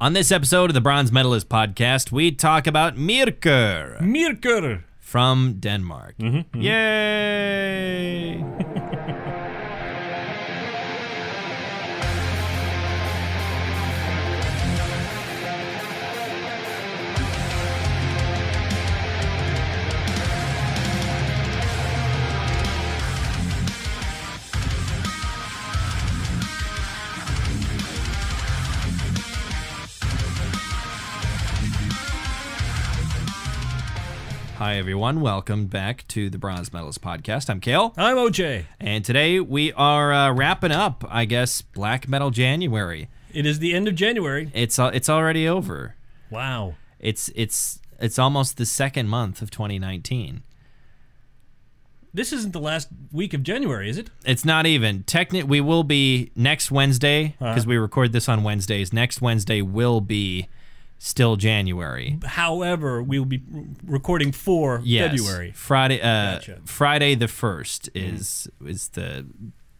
On this episode of the Bronze Metalist podcast, we talk about Myrkur. Myrkur. From Denmark. Yay! Hi, everyone. Welcome back to the Bronze Medalist podcast. I'm Kale. I'm OJ. And today we are wrapping up, I guess, Black Metal January. It is the end of January. It's already over. Wow. It's almost the second month of 2019. This isn't the last week of January, is it? It's not even. We will be next Wednesday, because we record this on Wednesdays. Next Wednesday will be still January. However, we will be recording for February. Friday. Gotcha. Friday the 1st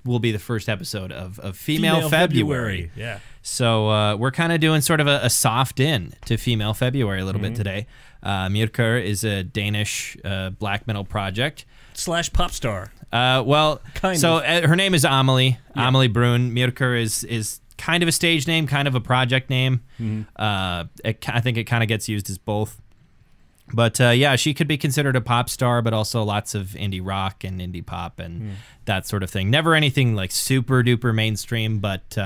will be the first episode of Female February. Yeah. So we're kind of doing sort of a soft in to Female February a little bit today. Myrkur is a Danish black metal project / pop star. Well, kind so of. Her name is Amalie. Yeah. Amalie Bruun. Myrkur is kind of a stage name, kind of a project name. I think it kind of gets used as both. But yeah, she could be considered a pop star, but also lots of indie rock and indie pop and that sort of thing. Never anything like super duper mainstream, but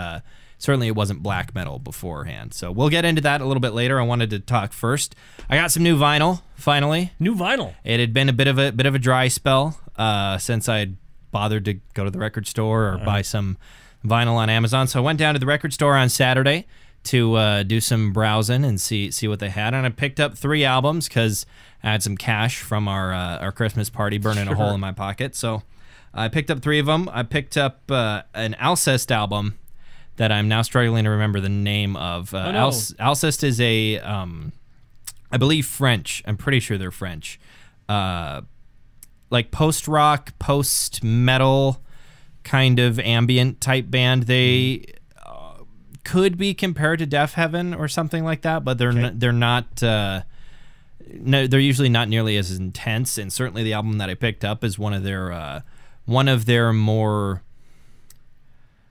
certainly it wasn't black metal beforehand. So we'll get into that a little bit later. I wanted to talk first. I got some new vinyl, finally. New vinyl. It had been a bit of a dry spell since I'd bothered to go to the record store or buy some vinyl on Amazon. So I went down to the record store on Saturday to do some browsing and see what they had. And I picked up 3 albums because I had some cash from our Christmas party burning a hole in my pocket. So I picked up 3 of them. I picked up an Alcest album that I'm now struggling to remember the name of. Alcest is a, I believe French. I'm pretty sure they're French. Like post-rock, post-metal kind of ambient type band. They could be compared to Deaf Heaven or something like that, but they're not. No, they're usually not nearly as intense. And certainly the album that I picked up is one of their more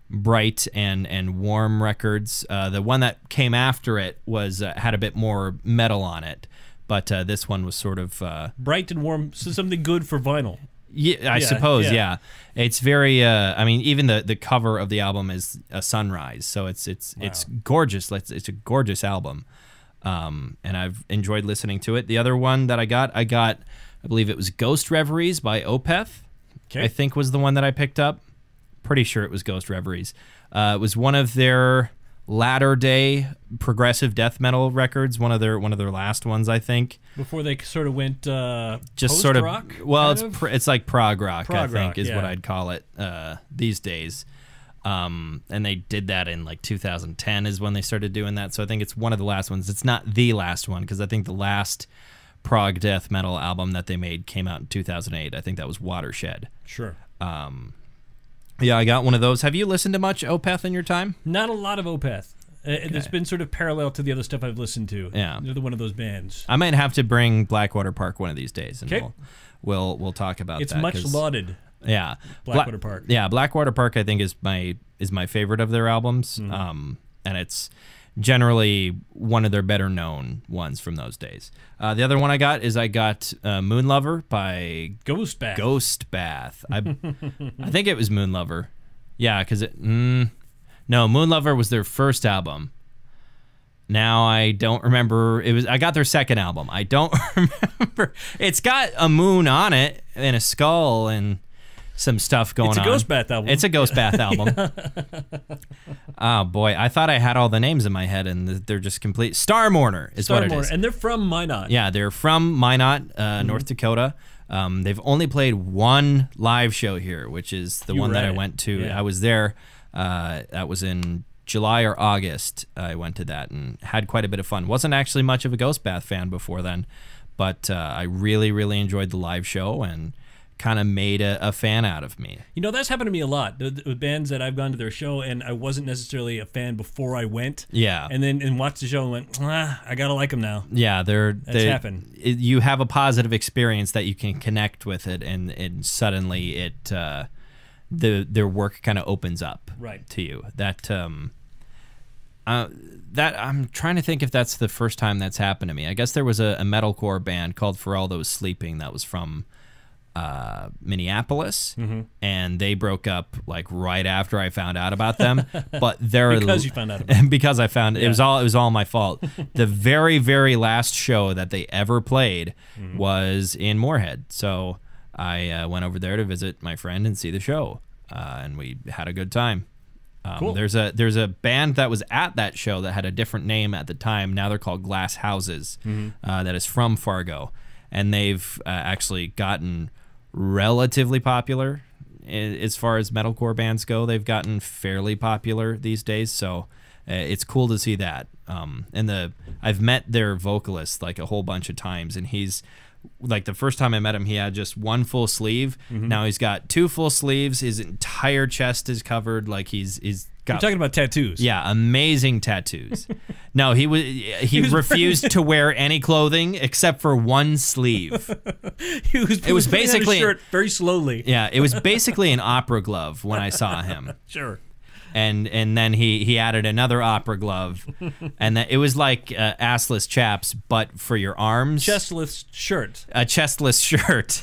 bright and warm records. The one that came after it was had a bit more metal on it, but this one was sort of bright and warm. So something good for vinyl. Yeah, I suppose. Yeah, it's very. I mean, even the cover of the album is a sunrise, so it's gorgeous. It's a gorgeous album, and I've enjoyed listening to it. The other one that I believe it was Ghost Reveries by Opeth. I think was the one that I picked up. Pretty sure it was Ghost Reveries. It was one of their latter-day progressive death metal records. One of their last ones, I think. Before they sort of went just sort of rock. Well, it's like prog rock. I think is what I'd call it these days. And they did that in like 2010 is when they started doing that. So I think it's one of the last ones. It's not the last one because I think the last prog death metal album that they made came out in 2008. I think that was Watershed. Sure. Yeah, I got one of those. Have you listened to much Opeth in your time? Not a lot of Opeth. It's been sort of parallel to the other stuff I've listened to. Yeah. They're one of those bands. I might have to bring Blackwater Park one of these days, and we'll talk about that. It's much lauded. Yeah. Blackwater Park. Yeah, Blackwater Park I think is my favorite of their albums. And it's generally one of their better known ones from those days. The other one I got Moon Lover by Ghost Bath. Ghost Bath. I think it was Moon Lover. Yeah, because no, Moon Lover was their first album. Now I don't remember. I got their second album. I don't remember. It's got a moon on it and a skull and some stuff going on. It's a Ghost Bath album. It's a Ghost Bath album. Oh boy, I thought I had all the names in my head, and they're just complete. Star Mourner is what it is. And they're from Minot. Yeah, they're from Minot, North Dakota. They've only played one live show here, which is the one that I went to. Yeah. I was there. That was in July or August. I went to that and had quite a bit of fun. Wasn't actually much of a Ghost Bath fan before then, but I really, really enjoyed the live show and kind of made a fan out of me. You know, that's happened to me a lot. The bands that I've gone to their show and I wasn't necessarily a fan before I went. Yeah. And then watched the show and went, I gotta like them now. Yeah, That's happened. You have a positive experience that you can connect with it, and suddenly it their work kind of opens up to you. That I'm trying to think if that's the first time that's happened to me. I guess there was a metalcore band called For All Those Sleeping that was from Minneapolis, and they broke up like right after I found out about them. But they're because you found out about it. Because I found it was all my fault. The very, very last show that they ever played was in Moorhead, so I went over there to visit my friend and see the show, and we had a good time. Cool. There's a band that was at that show that had a different name at the time. Now they're called Glass Houses. That is from Fargo, and they've actually gotten relatively popular as far as metalcore bands go. They've gotten fairly popular these days, so it's cool to see that. And I've met their vocalist like a whole bunch of times, and he's like, the first time I met him, he had just one full sleeve. Now he's got 2 full sleeves. His entire chest is covered. Like he's got. You're talking about tattoos. Yeah, amazing tattoos. No, he refused to wear any clothing except for one sleeve. It was basically shirt very slowly. Yeah, it was basically an opera glove when I saw him. Sure. And then he added another opera glove, and it was like assless chaps, but for your arms. Chestless shirt. A chestless shirt.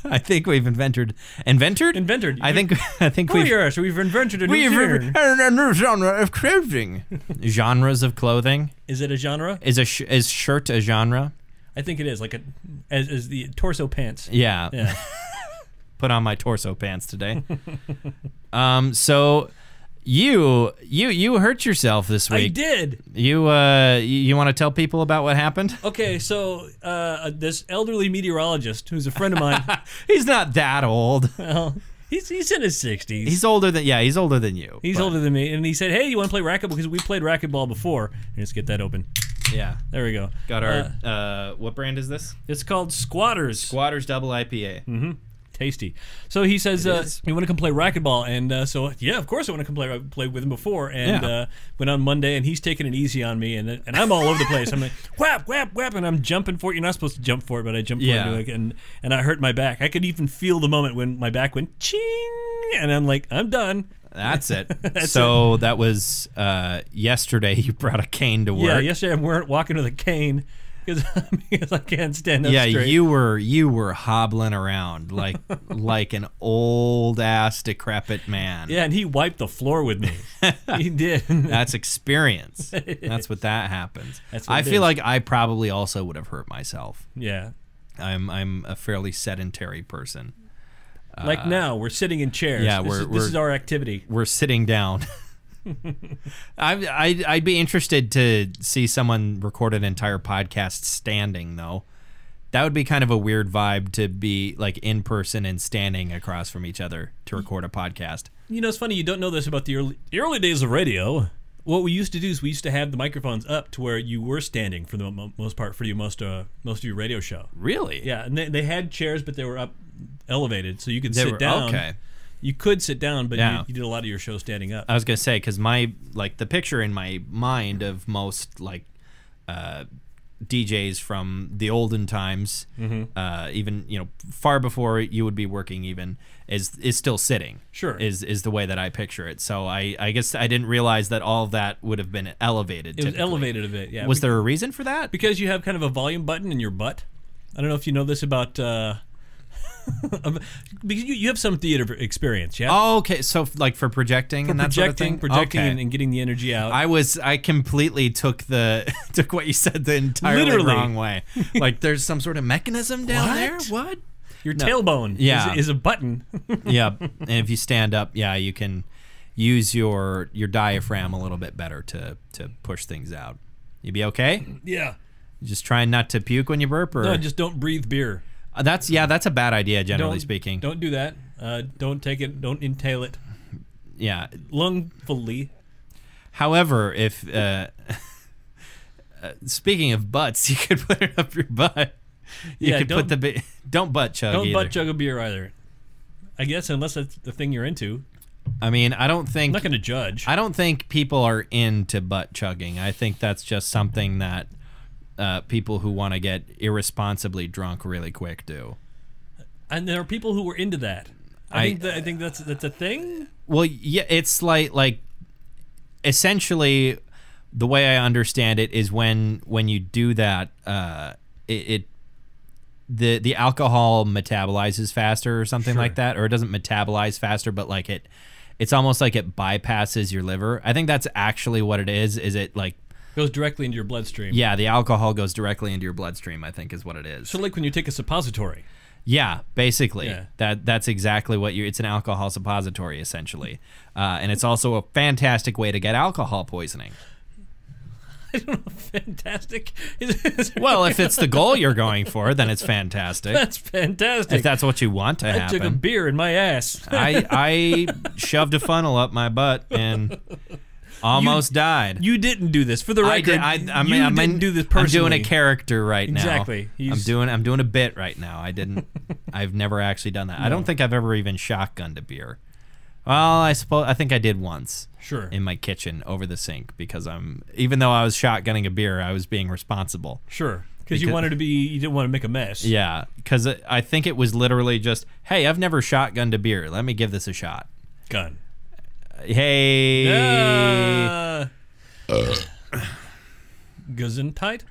I think we've invented. I think we've. Yes, we've invented a new genre of clothing. Genres of clothing. Is it a genre? Is shirt a genre? I think it is, like as the torso pants. Yeah. Put on my torso pants today. So. You hurt yourself this week. I did. You want to tell people about what happened? Okay, so this elderly meteorologist who's a friend of mine. He's not that old. Well, he's in his 60s. He's older than you. He's older than me, and he said, "Hey, you want to play racquetball? Because we played racquetball before." Let's get that open. Yeah, there we go. Got our. What brand is this? It's called Squatters. Squatters Double IPA. Tasty. So he says, you want to come play racquetball? And so, yeah, of course I want to come play with him before. And went on Monday, and he's taking it easy on me. And I'm all over the place. I'm like, whap, whap, whap, and I'm jumping for it. You're not supposed to jump for it, but I jumped for it. And I hurt my back. I could even feel the moment when my back went ching, and I'm like, I'm done. That's it. That was yesterday. You brought a cane to work. Yeah, yesterday I'm walking with a cane. Because I can't stand up straight. Yeah, you were hobbling around like an old ass decrepit man. Yeah, and he wiped the floor with me. He did. That's experience. That's what that happens. I feel like I probably also would have hurt myself. Yeah, I'm a fairly sedentary person. Like now, we're sitting in chairs. Yeah, this is our activity. We're sitting down. I'd be interested to see someone record an entire podcast standing, though. That would be kind of a weird vibe, to be like in person and standing across from each other to record a podcast. You know, it's funny, you don't know this about the early days of radio. What we used to do is we used to have the microphones up to where you were standing for the most part for most of your radio show. Really? Yeah, and they had chairs, but they were up elevated, so you could sit down. Okay. You could sit down, but you did a lot of your show standing up. I was gonna say, because the picture in my mind of most DJs from the olden times, even far before you would be working, even is still sitting. Sure, is the way that I picture it. So I guess I didn't realize that all of that would have been elevated. It was elevated a bit. Yeah. Was there a reason for that? Because you have kind of a volume button in your butt. I don't know if you know this about. Because you have some theater experience, yeah? Oh, okay. So like for projecting and that sort of thing? Projecting and getting the energy out. I completely took what you said the entirely wrong way. Like there's some sort of mechanism down there? What? Your tailbone is a button. Yeah. And if you stand up, you can use your diaphragm a little bit better to push things out. You be okay? Yeah. Just trying not to puke when you burp? Or? No, just don't breathe beer. That's a bad idea, generally speaking. Don't do that. Don't take it. Don't inhale it. Yeah. Lungfully. However, if speaking of butts, you could put it up your butt. You could put the don't butt chug. Don't either. butt chug a beer either. I guess unless that's the thing you're into. I mean, I don't think I'm not going to judge. I don't think people are into butt chugging. I think that's just something that people who want to get irresponsibly drunk really quick do. And there are people who are into that. I think that's a thing. Well, yeah, it's like essentially the way I understand it is when you do that, the alcohol metabolizes faster or something like that, or it doesn't metabolize faster, but like it's almost like it bypasses your liver. I think that's actually what it is. Is it like goes directly into your bloodstream? Yeah, the alcohol goes directly into your bloodstream, I think is what it is. So like when you take a suppository. Yeah, basically. Yeah. That's exactly what it's an alcohol suppository, essentially. And it's also a fantastic way to get alcohol poisoning. I don't know, fantastic? Well, if it's the goal you're going for, then it's fantastic. That's fantastic. If that's what you want to happen. I took a beer in my ass. I shoved a funnel up my butt and almost died. You didn't do this. For the record, I didn't do this personally. I'm doing a character right now. Exactly. I'm doing a bit right now. I've never actually done that. No. I don't think I've ever even shotgunned a beer. Well, I think I did once. Sure. In my kitchen over the sink because even though I was shotgunning a beer, I was being responsible. Sure. Because you didn't want to make a mess. Yeah, because I think it was literally just, hey, I've never shotgunned a beer. Let me give this a shot. Gun. Hey. Gesundheit?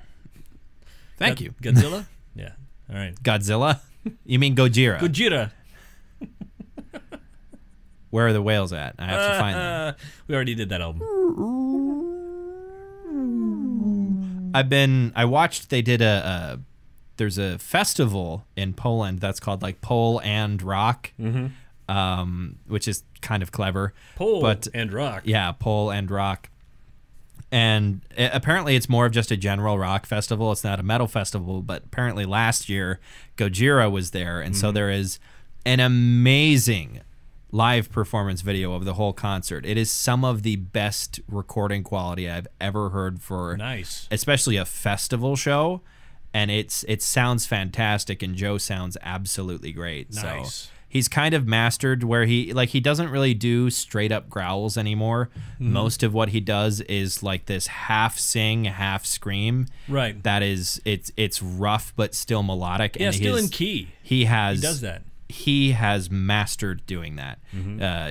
Thank you. Godzilla? Yeah. All right. Godzilla? You mean Gojira? Gojira. Where are the whales at? I have to find them. We already did that album. I watched, they did there's a festival in Poland that's called like Pole and Rock, which is kind of clever. And Rock. Yeah, Pole and Rock. And apparently it's more of just a general rock festival. It's not a metal festival, but apparently last year Gojira was there. And so there is an amazing live performance video of the whole concert. It is some of the best recording quality I've ever heard for especially a festival show, and it sounds fantastic, and Joe sounds absolutely great. Nice. So he's kind of mastered where he doesn't really do straight up growls anymore. Most of what he does is like this half sing, half scream. Right. That is it's rough but still melodic. Yeah, and still in key. He does that. He has mastered doing that.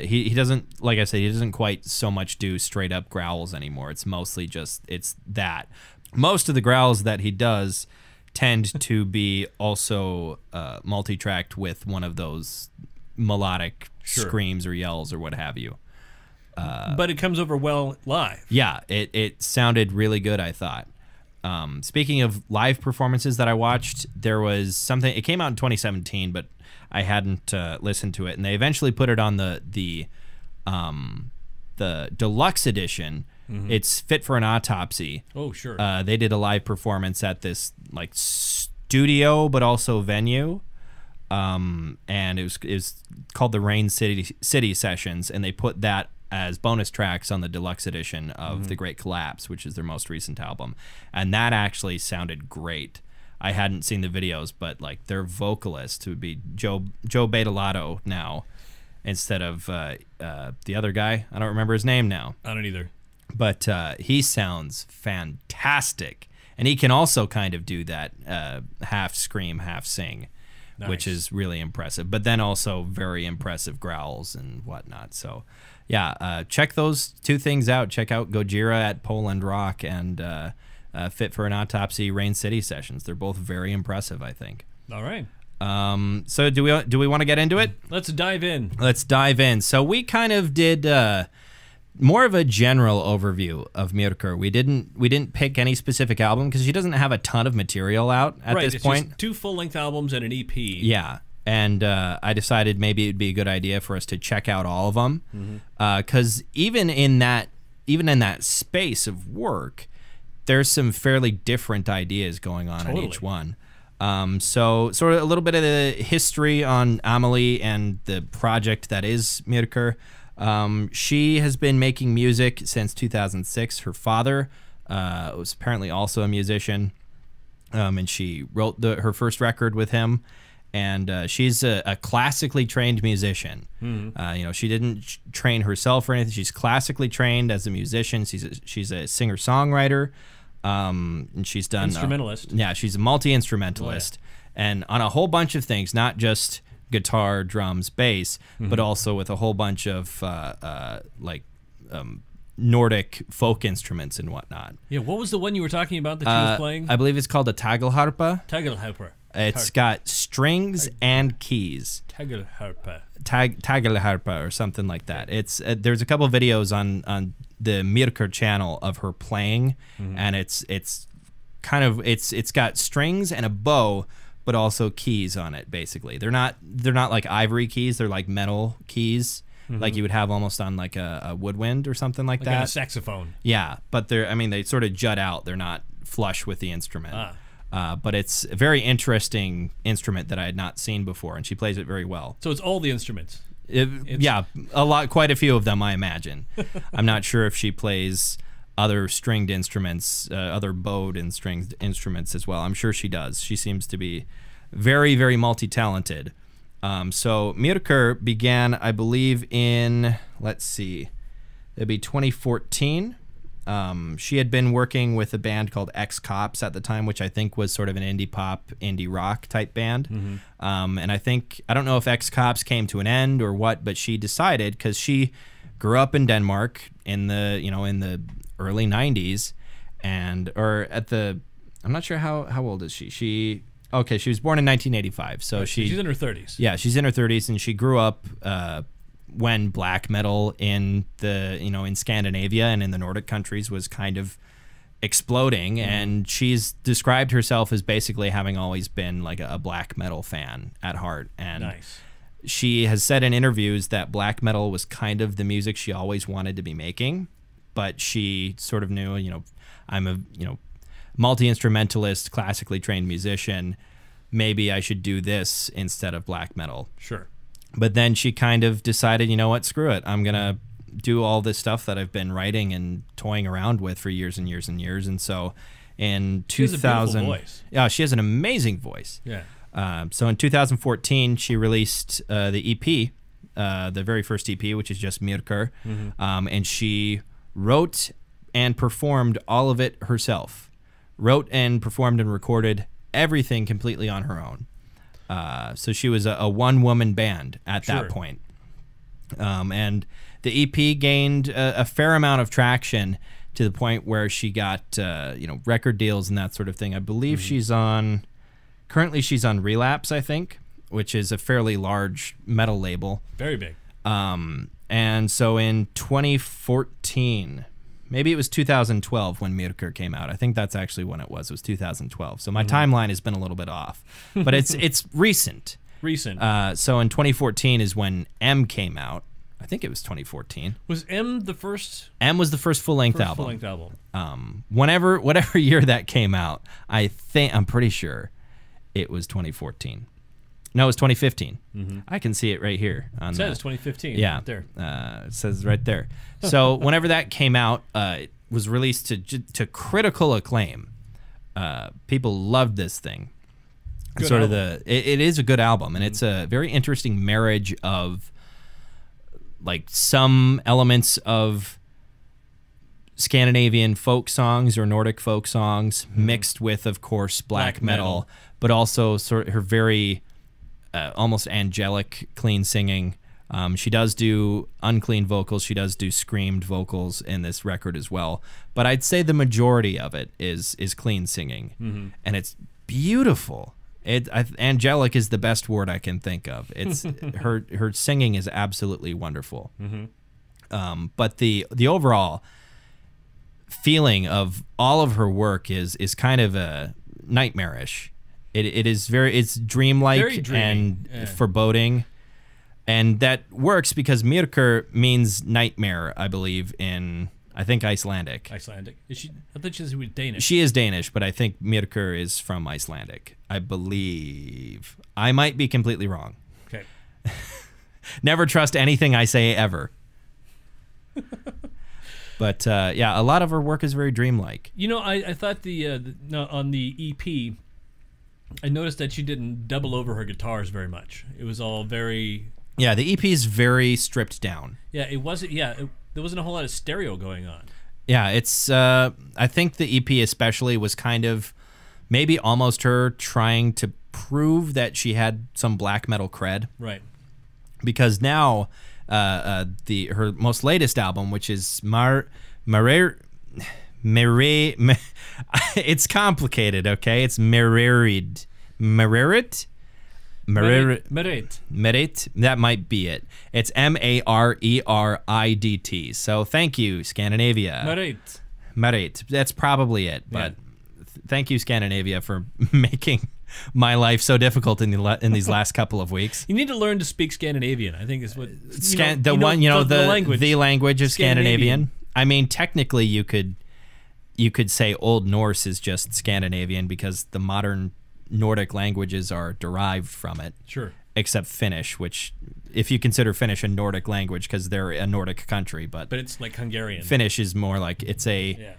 He doesn't, like I said, he doesn't quite so much do straight up growls anymore. It's mostly just, it's that. Most of the growls that he does tend to be also multi-tracked with one of those melodic screams or yells or what have you. But it comes over well live. Yeah, it sounded really good, I thought. Speaking of live performances that I watched, there was something, it came out in 2017, but I hadn't listened to it, and they eventually put it on the deluxe edition. It's Fit for an Autopsy. Oh, sure. They did a live performance at this like studio, but also venue, and it was called the Rain City Sessions, and they put that as bonus tracks on the deluxe edition of The Great Collapse, which is their most recent album, and that actually sounded great. I hadn't seen the videos, but like their vocalist would be Joe Badalato now, instead of the other guy. I don't remember his name now. I don't either. But he sounds fantastic, and he can also kind of do that half scream, half sing, which is really impressive. But then also very impressive growls and whatnot. So yeah, check those two things out. Check out Gojira at Poland Rock and Fit for an Autopsy Rain City Sessions. They're both very impressive, I think. All right. So do we want to get into it? Let's dive in. Let's dive in. So we kind of did more of a general overview of Myrkur. We didn't pick any specific album because she doesn't have a ton of material out at this point. Just 2 full-length albums and an EP. Yeah. And I decided maybe it'd be a good idea for us to check out all of them, because even in that space of work, there's some fairly different ideas going on in each one. So sort of a little bit of the history on Amalie and the project that is Myrkur. She has been making music since 2006. Her father was apparently also a musician. and she wrote her first record with him. And she's a classically trained musician. She didn't train herself or anything. She's classically trained as a musician. She's a singer-songwriter, and she's done instrumentalist. She's a multi-instrumentalist, and on a whole bunch of things, not just guitar, drums, bass, but also with a whole bunch of Nordic folk instruments and whatnot. Yeah, what was the one you were talking about that she was playing? I believe it's called a tagelharpa. Tagelharpa. It's got strings and keys. Tagelharpa or something like that. It's there's a couple of videos on the Myrkur channel of her playing, and it's got strings and a bow, but also keys on it. Basically, they're not like ivory keys. They're like metal keys, like you would have almost on like a woodwind or something like that. Like a saxophone. Yeah, but they sort of jut out. They're not flush with the instrument. But it's a very interesting instrument that I had not seen before, and she plays it very well. So it's all the instruments. Quite a few of them, I imagine. I'm not sure if she plays other stringed instruments, other bowed and stringed instruments as well. I'm sure she does. She seems to be very, very multi-talented. So Myrkur began, I believe, in, it'd be 2014. She had been working with a band called X-Cops at the time, which I think was sort of an indie pop, indie rock type band. And I don't know if X-Cops came to an end or what, but she decided, because she grew up in Denmark in the early 90s, I'm not sure how old is she? She was born in 1985, so she's in her 30s. Yeah, she's in her 30s, and she grew up when black metal in in Scandinavia and in the Nordic countries was kind of exploding, and she's described herself as basically having always been like a black metal fan at heart. And nice. She has said in interviews that black metal was kind of the music she always wanted to be making, but she sort of knew, I'm a multi-instrumentalist, classically trained musician. Maybe I should do this instead of black metal. Sure. But then she kind of decided, you know what, screw it. I'm going to do all this stuff that I've been writing and toying around with for years and years and years. And so in 2000... She has a beautiful voice. Yeah, she has an amazing voice. Yeah. So in 2014, she released the EP, the very first EP, which is just Myrkur. And she wrote and performed all of it herself. Wrote and performed and recorded everything completely on her own. So she was a one-woman band at that point. And the EP gained a fair amount of traction to the point where she got record deals and that sort of thing. I believe currently she's on Relapse, I think, which is a fairly large metal label. Very big. And so in 2014, maybe it was 2012 when Myrkur came out. I think that's actually when it was. It was 2012. So my timeline has been a little bit off, but it's recent. Recent. So in 2014 is when M came out. I think it was 2014. Was M the first? M was the first full-length album. Full-length album. Whatever year that came out, I'm pretty sure it was 2014. No, it was 2015. I can see it right here. It says 2015. Yeah, right there. It says right there. So whenever that came out, it was released to critical acclaim. People loved this thing. Good sort album. of it is a good album, and it's a very interesting marriage of like some elements of Scandinavian folk songs or Nordic folk songs mixed with, of course, black metal, but also sort of her very almost angelic clean singing. She does do unclean vocals. She does do screamed vocals in this record as well. But I'd say the majority of it is clean singing, and it's beautiful. Angelic is the best word I can think of. It's her singing is absolutely wonderful. But the overall feeling of all of her work is kind of a nightmarish. It's dreamlike and foreboding. And that works because Myrkur means nightmare, I believe, in Icelandic. Icelandic. Is she? I thought she was Danish. She is Danish, but I think Myrkur is from Icelandic. I believe. I might be completely wrong. Okay. Never trust anything I say ever. But yeah, a lot of her work is very dreamlike. You know, I thought no, on the EP, I noticed that she didn't double over her guitars very much. It was all very... Yeah, the EP is very stripped down. Yeah, it wasn't... Yeah, there wasn't a whole lot of stereo going on. Yeah, it's... I think the EP especially was kind of maybe almost her trying to prove that she had some black metal cred. Right. Because now, her most latest album, which is it's complicated, okay? It's Merit. That might be it. It's Marerid. So thank you, Scandinavia. Merit. That's probably it. But thank you, Scandinavia, for making my life so difficult in these last couple of weeks. You need to learn to speak Scandinavian. I think is what the language of Scandinavian. I mean, technically, you could say Old Norse is just Scandinavian because the modern Nordic languages are derived from it. Sure. Except Finnish, which, if you consider Finnish a Nordic language, because they're a Nordic country, but it's like Hungarian. Finnish is more like it's a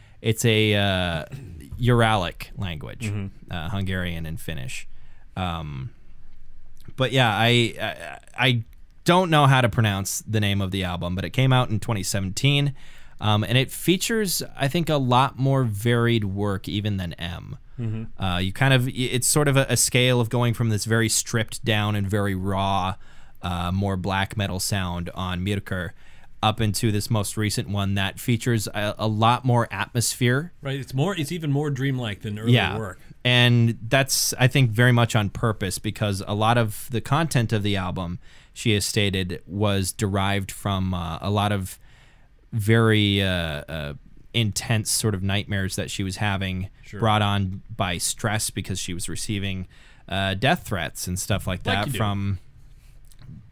Uralic language, Hungarian and Finnish. But yeah, I don't know how to pronounce the name of the album, but it came out in 2017, and it features, I think, a lot more varied work even than M. It's sort of a scale of going from this very stripped down and very raw, more black metal sound on Myrkur up into this most recent one that features a lot more atmosphere. Right, it's even more dreamlike than earlier work. And that's, I think, very much on purpose because a lot of the content of the album, she has stated, was derived from a lot of very intense sort of nightmares that she was having, brought on by stress because she was receiving death threats and stuff like that from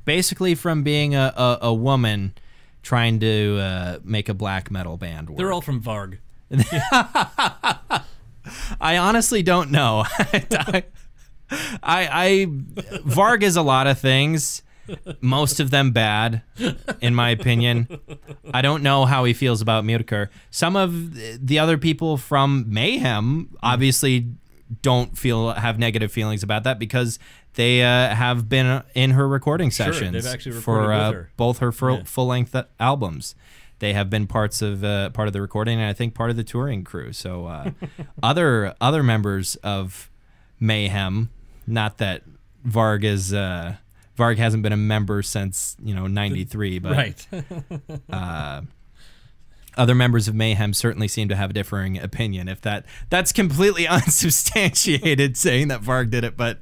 being a woman trying to make a black metal band work. They're all from Varg. I honestly don't know. Varg is a lot of things, most of them bad, in my opinion. I don't know how he feels about Myrkur. Some of the other people from Mayhem obviously don't have negative feelings about that because they have been in her recording sessions they've actually recorded with her. Both her full-length albums. They have been part of the recording and I think part of the touring crew. So other members of Mayhem, not that Varg hasn't been a member since 93, but right. Other members of Mayhem certainly seem to have a differing opinion. If that's completely unsubstantiated, saying that Varg did it, but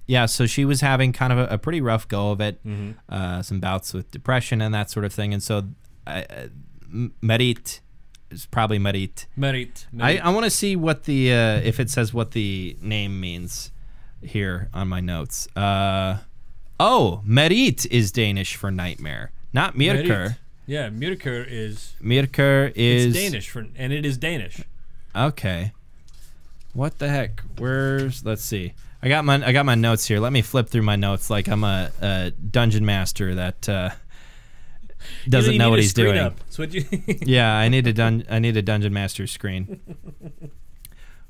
yeah. So she was having kind of a pretty rough go of it, some bouts with depression and that sort of thing, and so Merit is probably Merit. Merit. I want to see what the if it says what the name means here on my notes. Merit is Danish for nightmare, not Myrkur. Merit. Yeah, Myrkur is it's Danish and it is Danish. Okay. What the heck? Let's see. I got my notes here. Let me flip through my notes like I'm a dungeon master that doesn't know what he's doing. Yeah, I need a dungeon master screen.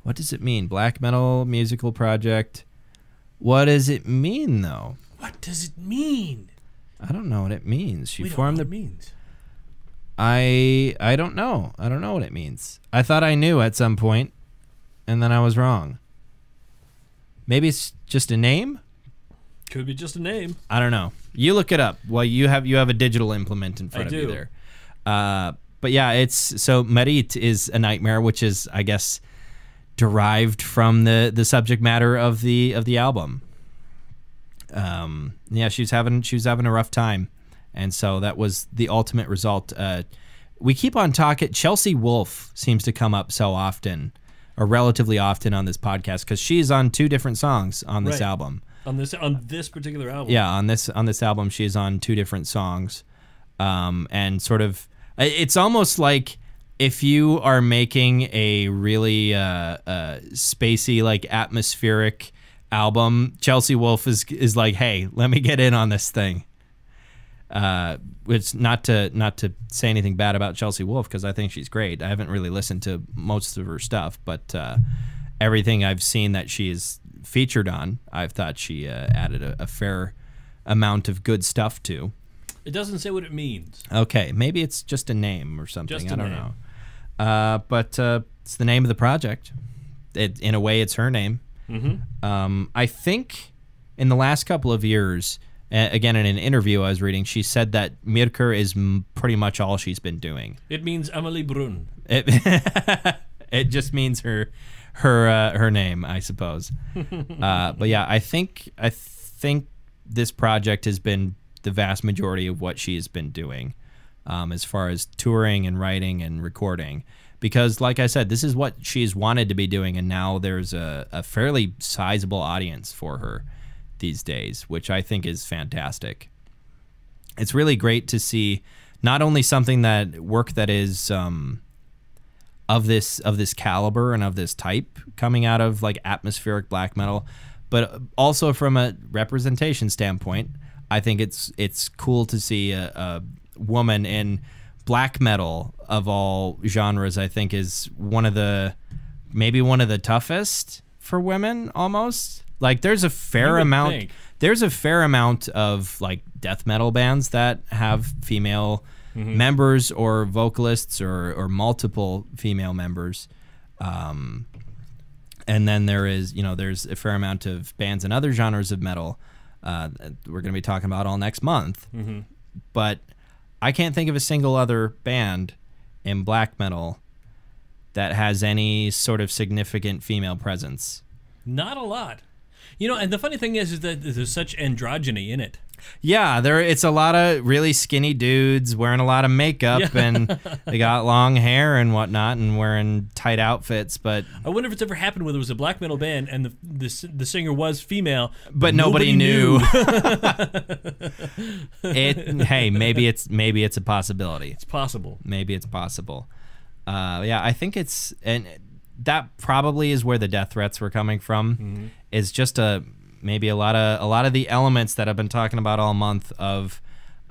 What does it mean? Black metal musical project. What does it mean though? What does it mean? I don't know what it means. We don't know what it means. I don't know. I don't know what it means. I thought I knew at some point, and then I was wrong. Maybe it's just a name? Could be just a name. I don't know. You look it up. Well, you have a digital implement in front of you there. But yeah, so Merit is a nightmare, which is, I guess, derived from the subject matter of the album. Yeah, she was having a rough time, and so that was the ultimate result. We keep on talking. Chelsea Wolfe seems to come up so often, or relatively often, on this podcast because she's on 2 different songs on this album. On this particular album. Yeah, on this album, she's on 2 different songs, and sort of, it's almost like if you are making a really spacey, like atmospheric album, Chelsea Wolfe is like, hey, let me get in on this thing. It's not to say anything bad about Chelsea Wolfe, because I think she's great. I haven't really listened to most of her stuff, but everything I've seen that she is featured on, I've thought she added a fair amount of good stuff to. It doesn't say what it means. Okay, maybe it's just a name or something. Just a I don't name. know. But it's the name of the project. In a way, it's her name. Mm-hmm. I think in the last couple of years, again in an interview I was reading, she said that Myrkur is pretty much all she's been doing. It means Amalie Bruun. It just means her name, I suppose. But yeah, I think this project has been the vast majority of what she's been doing, as far as touring and writing and recording. Because, like I said, this is what she's wanted to be doing, and now there's a fairly sizable audience for her these days, which I think is fantastic. It's really great to see not only work that is of this caliber and of this type coming out of like atmospheric black metal, but also from a representation standpoint. I think it's cool to see a woman in black metal of all genres. I think is maybe one of the toughest for women almost. Like there's a fair amount of like death metal bands that have female members or vocalists or multiple female members. And then there's a fair amount of bands in other genres of metal we're going to be talking about all next month. But I can't think of a single other band in black metal that has any sort of significant female presence. Not a lot. And the funny thing is that there's such androgyny in it. Yeah, it's a lot of really skinny dudes wearing a lot of makeup, and they got long hair and whatnot, and wearing tight outfits. But I wonder if it's ever happened where there was a black metal band and the singer was female, but nobody knew. Hey, maybe it's a possibility. It's possible. Maybe it's possible. Yeah, I think and that probably is where the death threats were coming from. Is just maybe a lot of the elements that I've been talking about all month of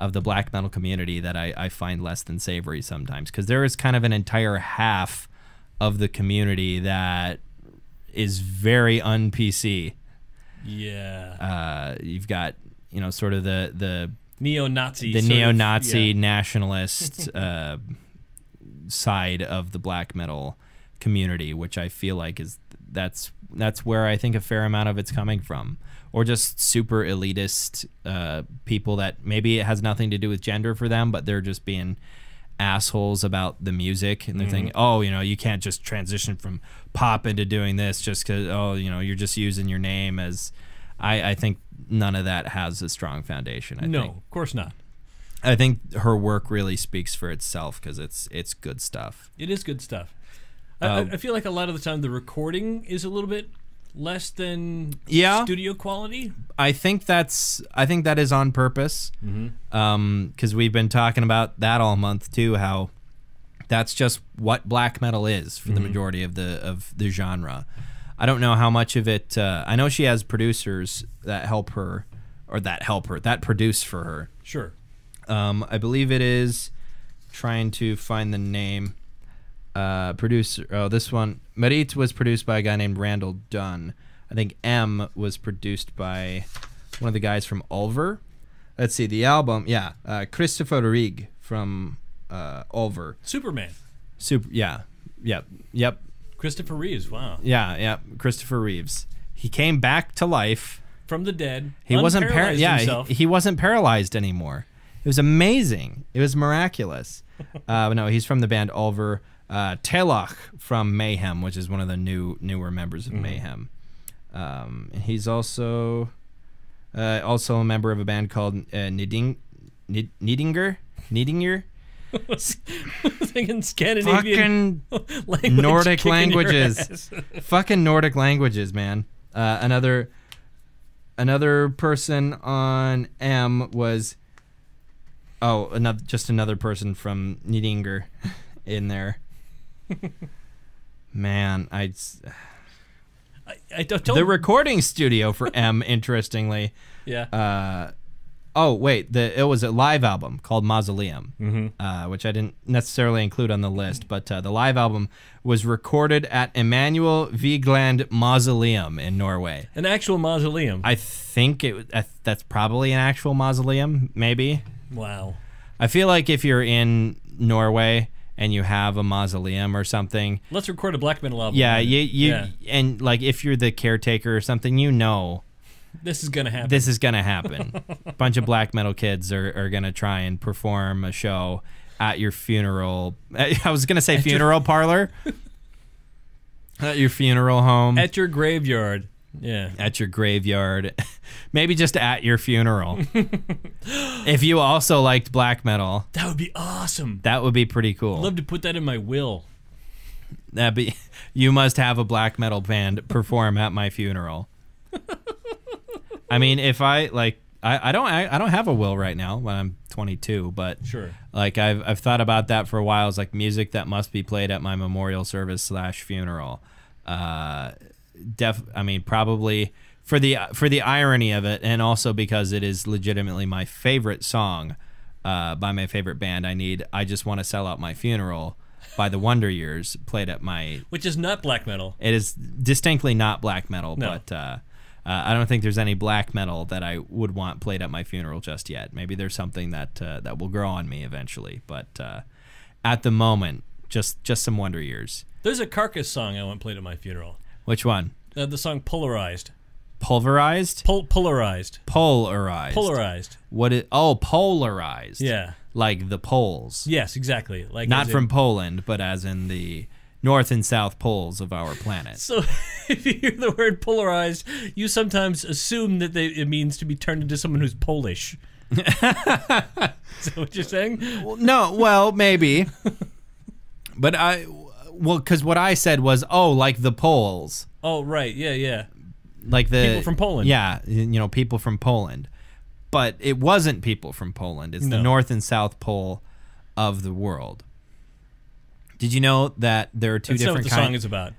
the black metal community that I find less than savory sometimes, because there is kind of an entire half of the community that is very un-PC. Yeah. You've got sort of the neo-Nazi nationalist side of the black metal community, which I feel like that's where I think a fair amount of it's coming from, or just super elitist people that maybe it has nothing to do with gender for them, but they're just being assholes about the music, and they're thinking, oh, you can't just transition from pop into doing this just because, oh, you're just using your name as. I think none of that has a strong foundation. I think. Of course not. I think her work really speaks for itself because it's good stuff. It is good stuff. I feel like a lot of the time the recording is a little bit less than studio quality. I think that is on purpose, because we've been talking about that all month too. How that's just what black metal is for the majority of the genre. I don't know how much of it. I know she has producers that help her, that produce for her. Sure. I believe it is. Trying to find the name. Producer. Oh, this one. Marit was produced by a guy named Randall Dunn. I think M was produced by one of the guys from Ulver. Let's see the album. Yeah, Christopher Rigg from Ulver. Superman. Yep. Christopher Reeves. Wow. Yeah. Christopher Reeves. He came back to life from the dead. He wasn't paralyzed. He wasn't paralyzed anymore. It was amazing. It was miraculous. No, he's from the band Ulver. Telach from Mayhem, which is one of the newer members of Mayhem. He's also a member of a band called Nidinger. Thinking Scandinavian fucking Nordic languages. Fucking Nordic languages, man. Another person on M was another person from Nidinger in there. Man, the recording studio for M, interestingly, Oh wait, it was a live album called Mausoleum, which I didn't necessarily include on the list, but the live album was recorded at Emanuel Vigeland Mausoleum in Norway. An actual mausoleum. I think that's probably an actual mausoleum, maybe. Wow. I feel like if you're in Norway and you have a mausoleum or something, let's record a black metal album. Yeah, and like if you're the caretaker or something, you know. This is gonna happen. This is gonna happen. A bunch of black metal kids are gonna try and perform a show at your funeral. I was gonna say at funeral parlor. At your funeral home. At your graveyard. Yeah. At your graveyard. Maybe just at your funeral. If you also liked black metal. That would be awesome. That would be pretty cool. I'd love to put that in my will. You must have a black metal band perform at my funeral. I mean, if I don't have a will right now when I'm 22, but sure, like I've thought about that for a while. It's like music that must be played at my memorial service / funeral. I mean, probably for the irony of it, and also because it is legitimately my favorite song by my favorite band. I Just Want to Sell Out My Funeral by the Wonder Years, played at my, which is not black metal. It is distinctly not black metal, no. But I don't think there's any black metal that I would want played at my funeral just yet. Maybe there's something that will grow on me eventually, but at the moment, just some Wonder Years. There's a Carcass song I want played at my funeral. Which one? The song Polarized. Pulverized? Polarized. Polarized. Polarized. What is? Oh, polarized. Yeah. Like the poles. Yes, exactly. Like not from Poland, but as in the North and South poles of our planet. So if you hear the word polarized, you sometimes assume that it means to be turned into someone who's Polish. Is that what you're saying? No, well, maybe. But because what I said was, like the Poles. Oh, right. Yeah. Like the people from Poland. Yeah, people from Poland. But it wasn't people from Poland. It's the North and South Pole of the world. Did you know that there are two different kinds? That's not what the song is about.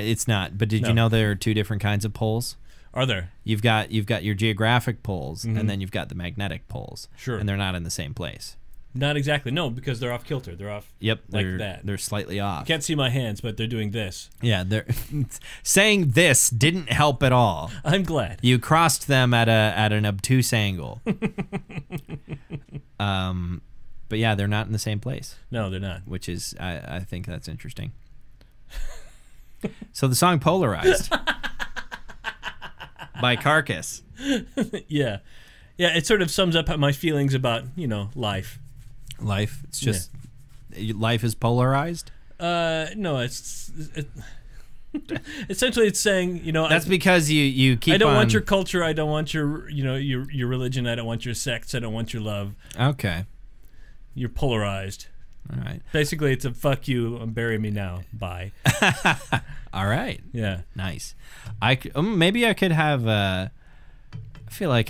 It's not. But did you know there are two different kinds of poles? Are there? You've got your geographic poles, and then you've got the magnetic poles. Sure. And they're not in the same place. Not exactly. No, because they're off kilter. They're off. Yep. That. They're slightly off. You can't see my hands, but they're doing this. Yeah. They're saying this didn't help at all. I'm glad. You crossed them at an obtuse angle. But yeah, they're not in the same place. No, they're not. Which is, I think that's interesting. So the song Polarized by Carcass. Yeah. Yeah, it sort of sums up my feelings about, life. Life? It's just, life is polarized? No, essentially it's saying, That's because you keep I don't want your culture, I don't want your, your religion, I don't want your sex, I don't want your love. Okay. You're polarized. All right. Basically, it's a fuck you and bury me now. Bye. All right. Yeah. Nice. Maybe I could have. I feel like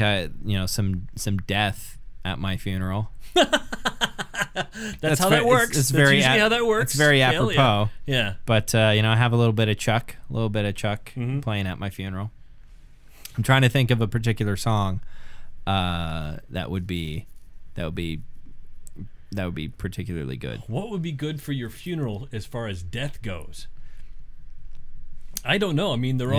some death at my funeral. That's how that works. It's That's very usually how that works. It's very apropos. Yeah. But I have a little bit of Chuck playing at my funeral. I'm trying to think of a particular song that would be particularly good. What would be good for your funeral as far as death goes? I don't know. I mean, they're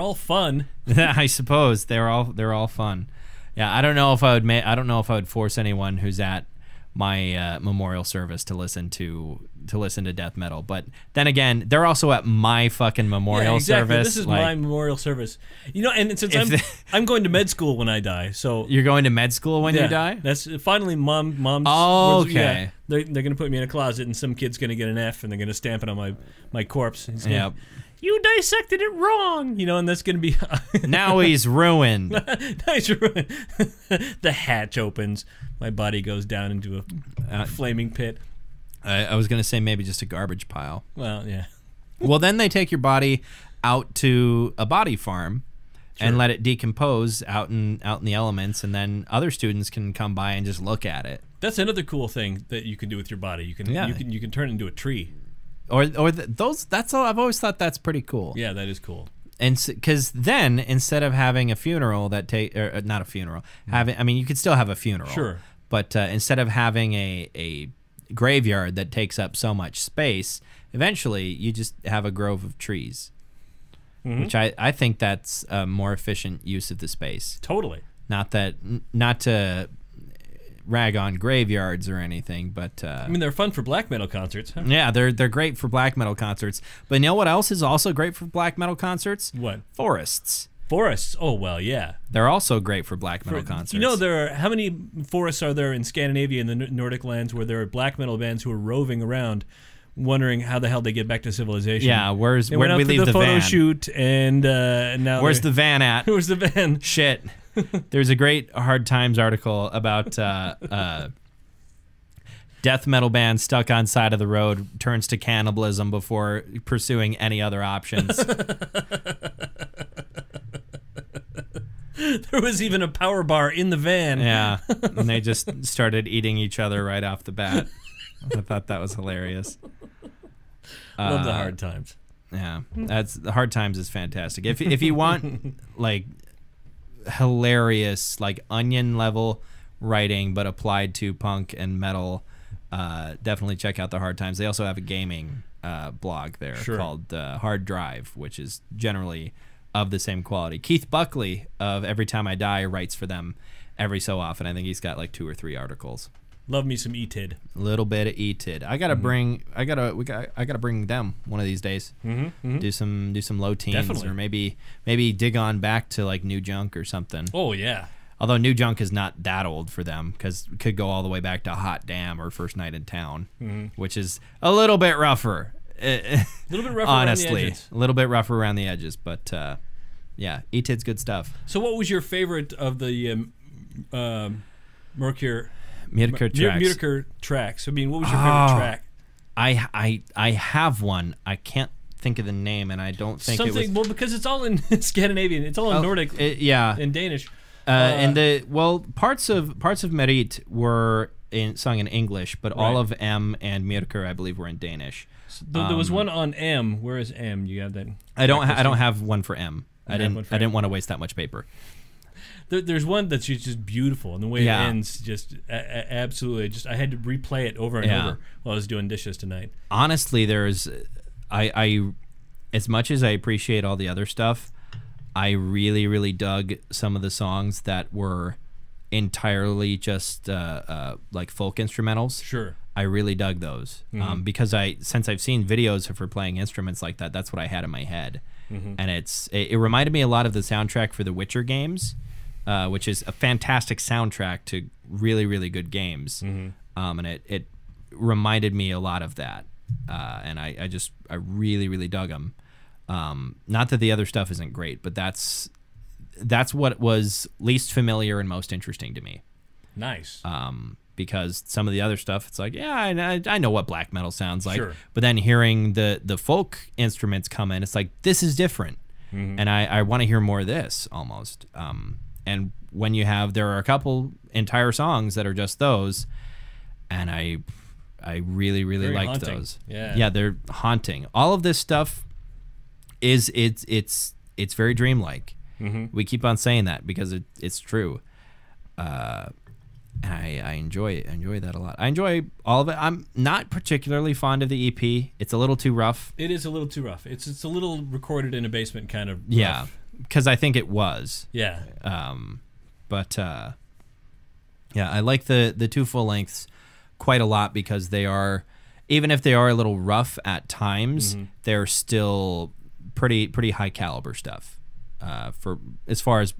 all fun. I suppose they're all fun. Yeah, I don't know if I would force anyone who's at my memorial service to listen to death metal. But then again, they're also at my fucking memorial service. This is my memorial service. And since I'm going to med school when I die, so you're going to med school when you die. That's finally mom's. Oh, okay. They're gonna put me in a closet, and some kid's gonna get an F, and they're gonna stamp it on my corpse. Yep. You dissected it wrong, and that's gonna be. Now he's ruined. Now he's ruined. The hatch opens. My body goes down into a flaming pit. I was gonna say maybe just a garbage pile. Well, yeah. Well, then they take your body out to a body farm and let it decompose out in the elements, and then other students can come by and just look at it. That's another cool thing that you can do with your body. You can turn it into a tree. Or those. That's all. I've always thought that's pretty cool. Yeah, that is cool. And because then instead of having a funeral that not a funeral, you could still have a funeral. Sure. But instead of having a graveyard that takes up so much space, eventually you just have a grove of trees, which I think that's a more efficient use of the space. Totally. Not to rag on graveyards or anything, but I mean, they're fun for black metal concerts. Huh? Yeah, they're great for black metal concerts. But you know what else is also great for black metal concerts? What? Forests. Forests. Oh, well, yeah. They're also great for black metal concerts. You know, how many forests are there in Scandinavia and the Nordic lands where there are black metal bands who are roving around wondering how the hell they get back to civilization? Yeah, where do we leave the van? Photo shoot, and now where's the van at? Where's the van? Shit. There's a great Hard Times article about death metal band stuck on side of the road turns to cannibalism before pursuing any other options. There was even a power bar in the van. Yeah, and they just started eating each other right off the bat. I thought that was hilarious. Love the Hard Times. Yeah, the Hard Times is fantastic. If you want like hilarious, like Onion level writing but applied to punk and metal, definitely check out the Hard Times. They also have a gaming blog there called Hard Drive, which is generally of the same quality. Keith Buckley of Every Time I Die writes for them every so often. I think he's got like 2 or 3 articles. Love me some E-Tid. A little bit of E-Tid. I gotta bring them one of these days. Do some low teens. Definitely. Or maybe dig on back to like New Junk or something. Oh yeah. Although New Junk is not that old for them, because it could go all the way back to Hot Damn or First Night in Town, which is a little bit rougher. A little bit rougher honestly, around the edges. A little bit rougher around the edges, but yeah, E-Tid's good stuff. So what was your favorite of the Myrkur tracks? I mean, what was your favorite track? I have one. I can't think of the name, and I don't think it was... Well, because it's all in Scandinavian. It's all in Nordic and Danish. Parts of Merit were sung in English, but all of M and Myrkur, I believe, were in Danish. So there was one on M. Where is M? You have that? I don't have one for M. I didn't want to waste that much paper. There's one that's just beautiful, and the way it ends, just absolutely. Just I had to replay it over and over while I was doing dishes tonight. Honestly, I as much as I appreciate all the other stuff, I really, really dug some of the songs that were entirely just like folk instrumentals. Sure. I really dug those because since I've seen videos of her playing instruments like that, that's what I had in my head, and it reminded me a lot of the soundtrack for the Witcher games, which is a fantastic soundtrack to really, really good games, and it reminded me a lot of that, and I really, really dug them. Not that the other stuff isn't great, but that's what was least familiar and most interesting to me. Nice. Because some of the other stuff, it's like, yeah, I know what black metal sounds like. Sure. But then hearing the folk instruments come in, it's like, this is different. And I want to hear more of this, almost. And when there are a couple entire songs that are just those, and I really, really Very liked haunting. those. Yeah, they're haunting. All of this stuff it's very dreamlike. We keep on saying that because it's true. And I enjoy that a lot. I enjoy all of it. I'm not particularly fond of the EP. It's a little too rough. It is a little too rough. It's a little recorded in a basement kind of rough. Yeah, because I think it was. Yeah. Yeah, I like the 2 full lengths quite a lot because they are, even if they are a little rough at times, they're still pretty high caliber stuff. For as far as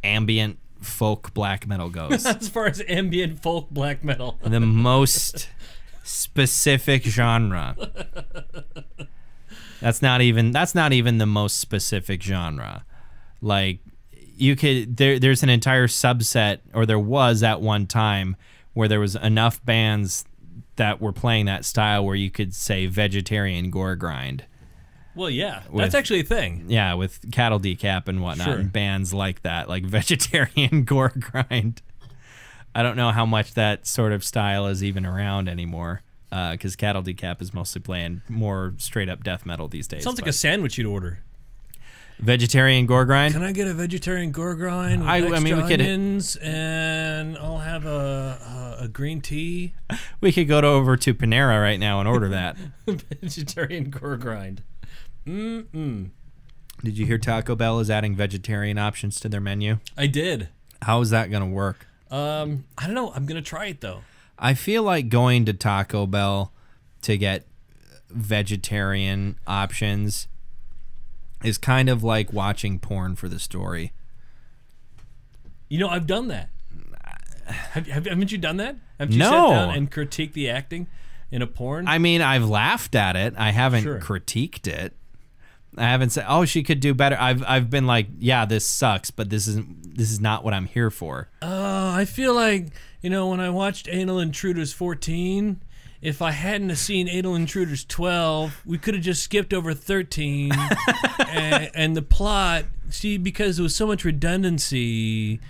ambient folk black metal goes. As far as ambient folk black metal. The most specific genre. That's not even the most specific genre. Like you could there's an entire subset, or there was at one time, where there was enough bands that were playing that style where you could say vegetarian gore grind. Well, yeah, that's actually a thing. Yeah, with Cattle Decap and whatnot, Sure. and bands like that, like vegetarian gore grind. I don't know how much that sort of style is even around anymore, because Cattle Decap is mostly playing more straight up death metal these days. Sounds like a sandwich you'd order. Vegetarian gore grind? Can I get a vegetarian gore grind with I mean, we could, onions, and I'll have a green tea? We could go over to Panera right now and order that. Vegetarian gore grind. Mm-mm. Did you hear Taco Bell is adding vegetarian options to their menu? I did. How is that going to work? I don't know. I'm going to try it, though. I feel like going to Taco Bell to get vegetarian options is kind of like watching porn for the story. You know, I've done that. Haven't you done that? Haven't you No. sat down and critiqued the acting in a porn? I mean, I've laughed at it. I haven't Sure. critiqued it. I haven't said, "Oh, she could do better." I've been like, "Yeah, this sucks, but this is not what I'm here for." I feel like, you know, when I watched Anal Intruders 14, if I hadn't have seen Anal Intruders 12, we could have just skipped over 13. and the plot, see, because there was so much redundancy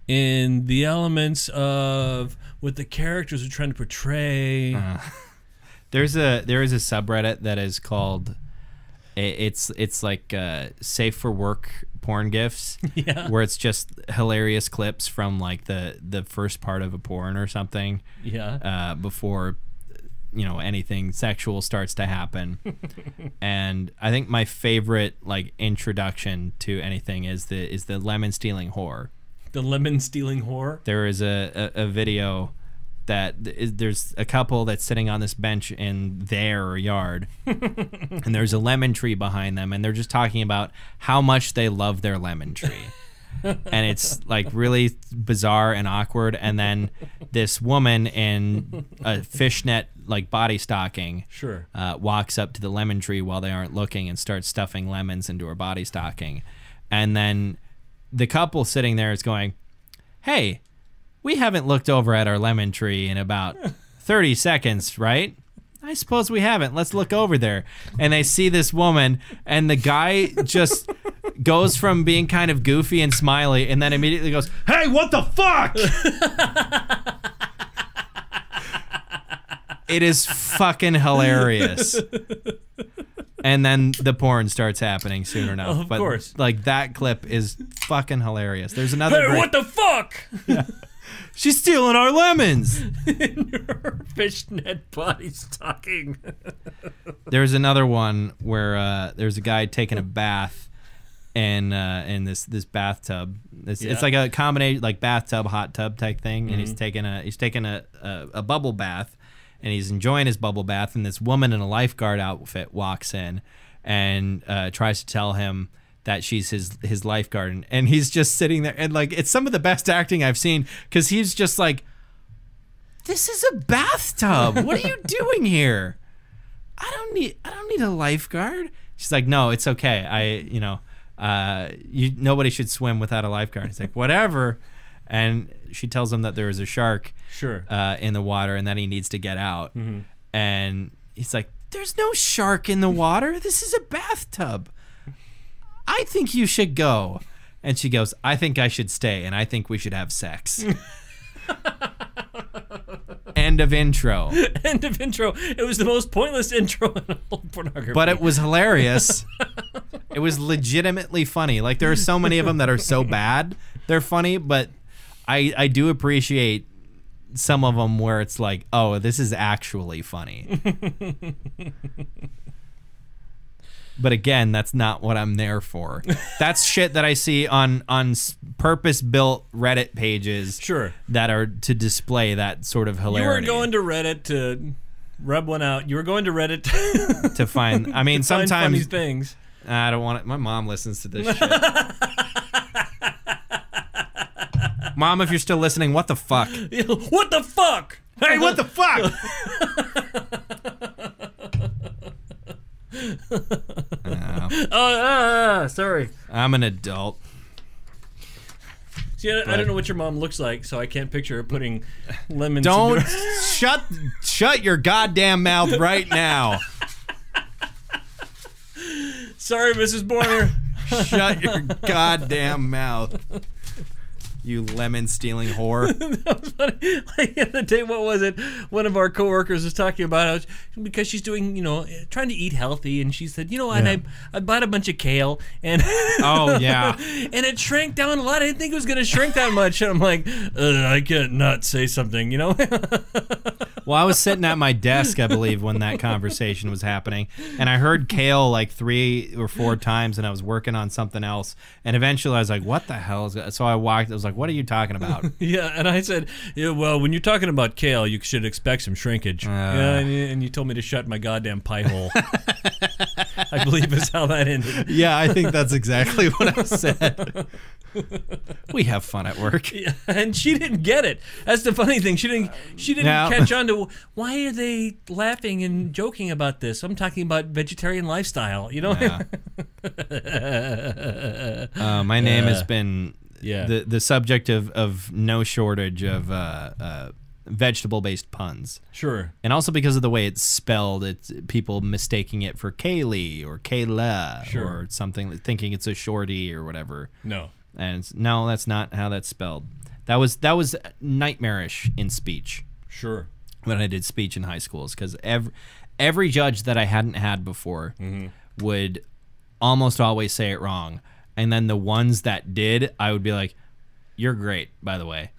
in the elements of what the characters are trying to portray. There is a subreddit that is called it's like safe for work porn gifs. Yeah. Where it's just hilarious clips from like the first part of a porn or something. Yeah. Before anything sexual starts to happen. And I think my favorite like introduction to anything is the lemon stealing whore. The lemon stealing whore. There is a video that there's a couple that's sitting on this bench in their yard, and there's a lemon tree behind them, and they're just talking about how much they love their lemon tree. And it's like really bizarre and awkward. And then this woman in a fishnet like body stocking Sure. Walks up to the lemon tree while they aren't looking and starts stuffing lemons into her body stocking. And then the couple sitting there is going, "Hey, we haven't looked over at our lemon tree in about 30 seconds, right? I suppose we haven't. Let's look over there." And they see this woman, and the guy just goes from being kind of goofy and smiley, and then immediately goes, "Hey, what the fuck?" It is fucking hilarious. And then the porn starts happening soon enough. Of course. Like, that clip is fucking hilarious. There's another Hey, what the fuck? Yeah. She's stealing our lemons. In her fishnet body stocking. There's another one where there's a guy taking a bath in this bathtub. It's like a combination, like bathtub, hot tub type thing. And he's taking a bubble bath, and he's enjoying his bubble bath. And this woman in a lifeguard outfit walks in and tries to tell him that she's his lifeguard, and he's just sitting there, and like, it's some of the best acting I've seen, because he's just like, "This is a bathtub. What are you doing here? I don't need a lifeguard." She's like, "No, it's okay. Nobody should swim without a lifeguard." He's like, "Whatever," and she tells him that there is a shark Sure. In the water and that he needs to get out, and he's like, "There's no shark in the water. This is a bathtub. I think you should go." And she goes, "I think I should stay, and I think we should have sex." End of intro. End of intro. It was the most pointless intro in all pornography. But it was hilarious. It was legitimately funny. Like, there are so many of them that are so bad they're funny, but I do appreciate some of them where it's like, oh, this is actually funny. But again, that's not what I'm there for. That's shit that I see on purpose-built Reddit pages. Sure. That are to display that sort of hilarity. You were going to Reddit to rub one out. You were going to Reddit to find. I mean, to find sometimes funny things. I don't want it. My mom listens to this shit. Mom, if you're still listening, what the fuck? What the fuck? Hey, what the fuck? Sorry. I'm an adult. See, I don't know what your mom looks like, so I can't picture her putting lemons. Don't shut your goddamn mouth right now. Sorry, Mrs. Borner. Shut your goddamn mouth. You lemon-stealing whore. That was funny. Like the other day, what was it? One of our coworkers was talking about how because she's doing, trying to eat healthy, and she said, and I bought a bunch of kale, and oh yeah, and it shrank down a lot. I didn't think it was going to shrink that much, and I'm like, I can't not say something, Well, I was sitting at my desk, I believe, when that conversation was happening, and I heard kale like 3 or 4 times, and I was working on something else, and eventually I was like, what the hell is that? So I was like, what are you talking about? Yeah, and I said, well, when you're talking about kale, you should expect some shrinkage. Yeah, and you told me to shut my goddamn pie hole. I believe is how that ended. Yeah, I think that's exactly what I said. We have fun at work. Yeah, and she didn't get it. That's the funny thing. She didn't catch on to why are they laughing and joking about this? I'm talking about vegetarian lifestyle, Yeah. My name has been the subject of no shortage of vegetable-based puns. Sure. And also because of the way it's spelled, it's people mistaking it for Kaylee or Kayla or something, thinking it's a shorty or whatever. No. And no, that's not how that's spelled. That was nightmarish in speech. Sure. When I did speech in high schools, because every judge that I hadn't had before would almost always say it wrong, and then the ones that did, I would be like, "You're great, by the way."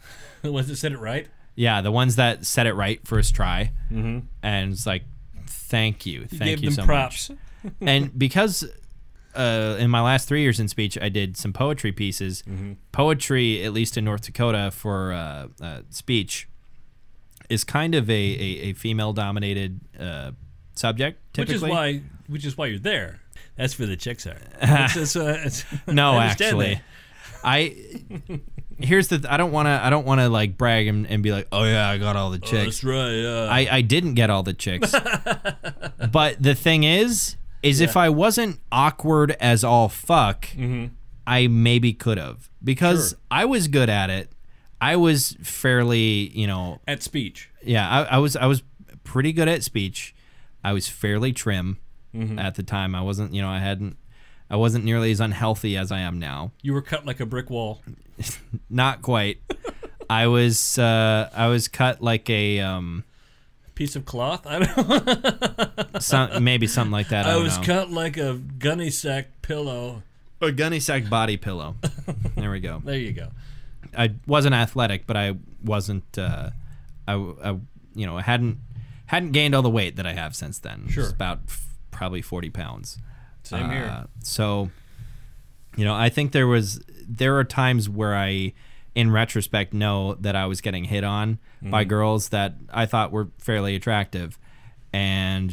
The ones that said it right. Yeah, the ones that said it right first try, and it's like, "Thank you, thank you so props. much." And because in my last 3 years in speech, I did some poetry pieces. Poetry, at least in North Dakota, for speech, is kind of a female-dominated subject, typically. Which is why you're there. That's for the chicks are. No, actually, here's the. I don't want to like brag and be like, oh yeah, I got all the chicks. That's right. Yeah. I didn't get all the chicks. But the thing is if I wasn't awkward as all fuck, I maybe could have, because I was good at it. I was fairly, at speech. Yeah, I was pretty good at speech. I was fairly trim at the time. I wasn't, I wasn't nearly as unhealthy as I am now. You were cut like a brick wall. Not quite. I was cut like a piece of cloth. I don't know. Maybe something like that. I was cut like a gunny sack pillow. A gunny sack body pillow. There we go. There you go. I wasn't athletic, but I wasn't. I hadn't gained all the weight that I have since then. Sure. It's about probably 40 pounds. Same here. So, I think there are times where I, in retrospect, know that I was getting hit on by girls that I thought were fairly attractive, and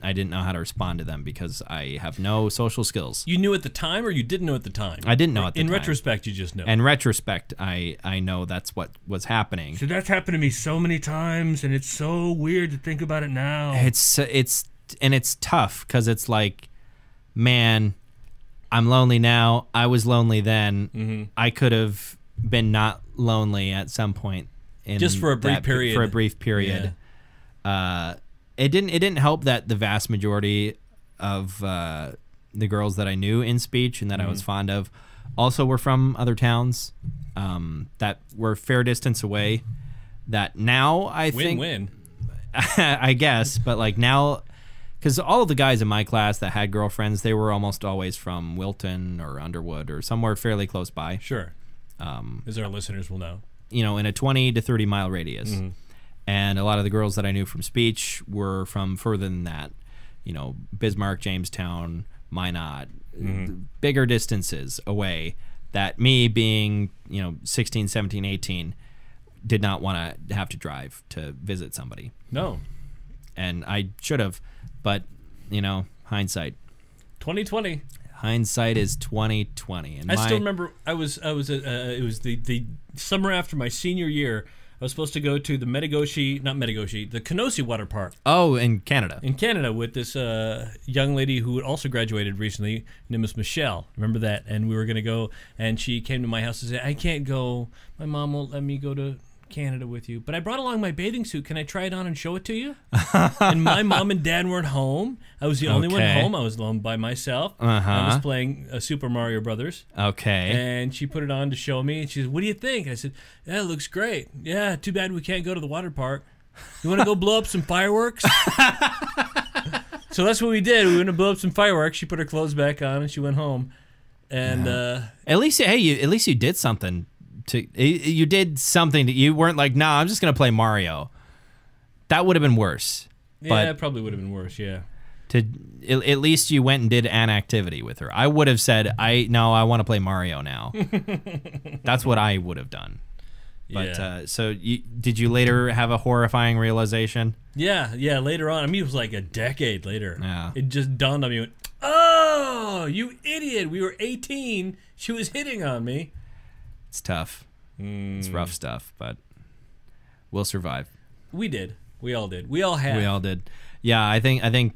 I didn't know how to respond to them because I have no social skills. You knew at the time, or you didn't know at the time? I didn't know at the time. In retrospect, you just know. In retrospect, I know that's what was happening. So that's happened to me so many times, and it's so weird to think about it now. It's tough because it's like, man, I'm lonely now. I was lonely then. I could have been not lonely at some point just for a brief period. For a brief period. Yeah. It didn't help that the vast majority of the girls that I knew in speech and that I was fond of also were from other towns that were a fair distance away. That now I think win-win. I guess, but like now, because all of the guys in my class that had girlfriends, they were almost always from Wilton or Underwood or somewhere fairly close by. Sure. As our listeners will know. In a 20 to 30 mile radius. And a lot of the girls that I knew from speech were from further than that. Bismarck, Jamestown, Minot, bigger distances away that me being, 16, 17, 18, did not want to have to drive to visit somebody. No. And I should have, but, hindsight. 2020. Hindsight is 2020. And I still remember it was the summer after my senior year. I was supposed to go to the the Kenosee Water Park. Oh, in Canada. In Canada with this young lady who had also graduated recently. Her name was Michelle. Remember that? And we were going to go, and she came to my house and said, I can't go. My mom won't let me go to Canada with you, but I brought along my bathing suit. Can I try it on and show it to you? And my mom and dad weren't home. I was the only one home. I was alone by myself. I was playing Super Mario Brothers. Okay. And she put it on to show me. And she said, "What do you think?" And I said, "Yeah, it looks great. Yeah, too bad we can't go to the water park. You want to go blow up some fireworks?" So that's what we did. We went to blow up some fireworks. She put her clothes back on and she went home. And at least you did something. You did something. You weren't like, "Nah, I'm just gonna play Mario." That would have been worse. Yeah, it probably would have been worse. Yeah. At least you went and did an activity with her. I would have said, I want to play Mario now." That's what I would have done. But so did you later have a horrifying realization? Yeah. Later on, I mean, it was like a decade later. Yeah. It just dawned on me. Oh, you idiot! We were 18. She was hitting on me. It's tough. It's rough stuff, but we'll survive. We did. We all did. We all have. We all did. Yeah, I think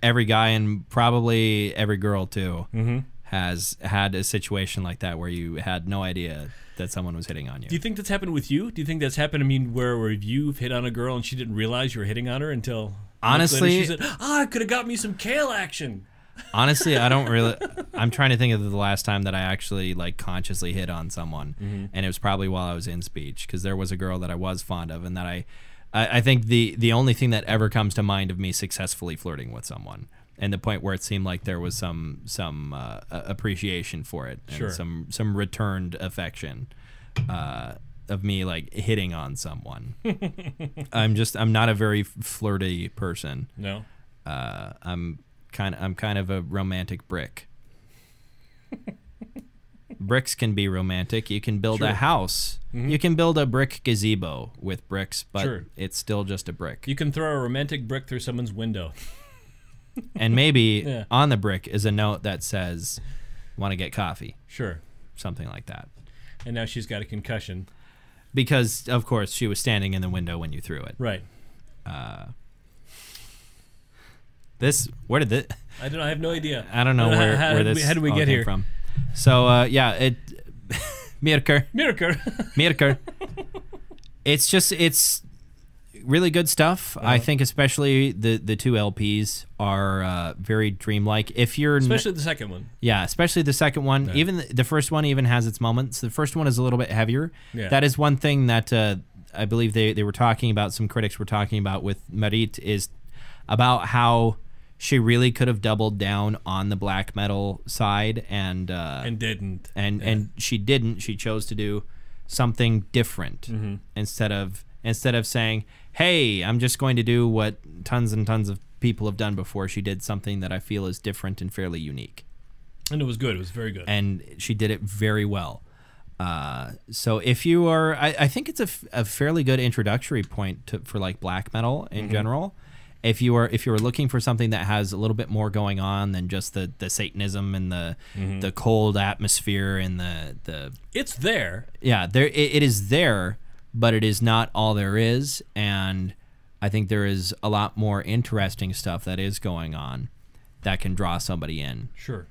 every guy and probably every girl too has had a situation like that where you had no idea that someone was hitting on you. Do you think that's happened with you? Do you think that's happened? I mean, where you've hit on a girl and she didn't realize you were hitting on her until honestly she said, "I could have got me some kale action." Honestly, I don't really. I'm trying to think of the last time that I actually like consciously hit on someone, and it was probably while I was in speech, because there was a girl that I was fond of, and that I think the only thing that ever comes to mind of me successfully flirting with someone, and the point where it seemed like there was some appreciation for it, and some returned affection of me like hitting on someone. I'm not a very flirty person. No. I'm kind of a romantic brick. Bricks can be romantic. You can build a house. You can build a brick gazebo with bricks, but it's still just a brick. You can throw a romantic brick through someone's window. And maybe on the brick is a note that says, "Want to get coffee?" Sure. Something like that. And now she's got a concussion. Because, of course, she was standing in the window when you threw it. Right. Where did this? I don't know. I have no idea. I don't know where this how did we get here from. So Myrkur. It's really good stuff. I think especially the two LPs are very dreamlike. Especially the second one. Yeah, especially the second one. Yeah. Even the first one even has its moments. The first one is a little bit heavier. Yeah. That is one thing that I believe they were talking about. Some critics were talking about with Metalist is about how she really could have doubled down on the black metal side and didn't. And she didn't. She chose to do something different instead of saying, "Hey, I'm just going to do what tons and tons of people have done before." She did something that I feel is different and fairly unique. And it was good. It was very good. And she did it very well. So if you are, I think it's a fairly good introductory point for like black metal in general. If you are looking for something that has a little bit more going on than just the Satanism and the cold atmosphere and the it's there. Yeah, it is there, but it is not all there is, and I think there is a lot more interesting stuff that is going on that can draw somebody in. Sure.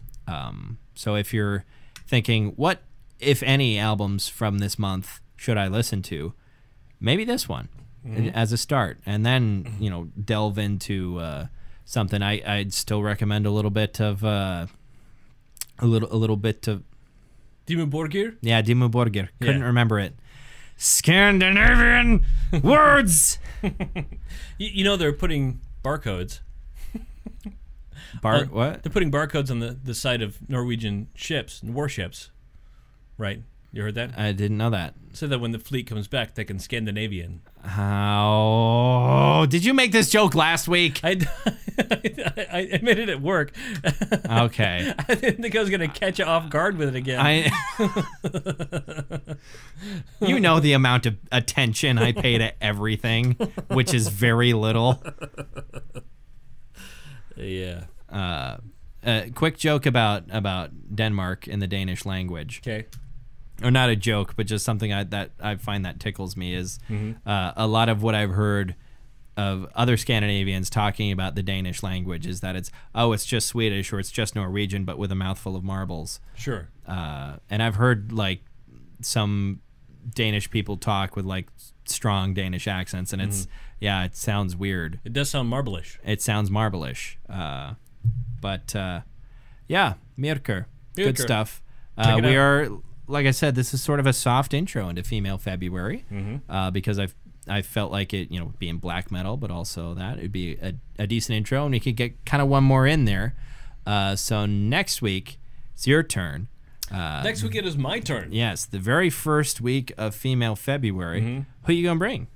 So if you're thinking, what, if any, albums from this month should I listen to? Maybe this one. As a start, and then delve into something. I'd still recommend a little bit of a little bit of Dimmu Borgir. Yeah, Dimmu Borgir. Couldn't remember it. Scandinavian words. They're putting barcodes. What? They're putting barcodes on the side of Norwegian ships and warships. Right. You heard that? I didn't know that. So that when the fleet comes back, they can Scandinavian. How? Did you make this joke last week? I made it at work. Okay. I didn't think I was going to catch you off guard with it again. You know the amount of attention I pay to everything, which is very little. Yeah. Quick joke about Denmark in the Danish language. Okay. Or not a joke, but just something that I find that tickles me is a lot of what I've heard of other Scandinavians talking about the Danish language is that it's just Swedish or it's just Norwegian, but with a mouthful of marbles. Sure. And I've heard like some Danish people talk with like strong Danish accents, and it's it sounds weird. It does sound marble-ish. It sounds marble-ish. But Myrkur. Good stuff. We are, like I said, this is sort of a soft intro into Female February because I felt like it, being black metal, but also that it'd be a decent intro, and we could get kind of one more in there. So next week, it's your turn. Next week it is my turn. Yes, the very first week of Female February. Who are you gonna bring?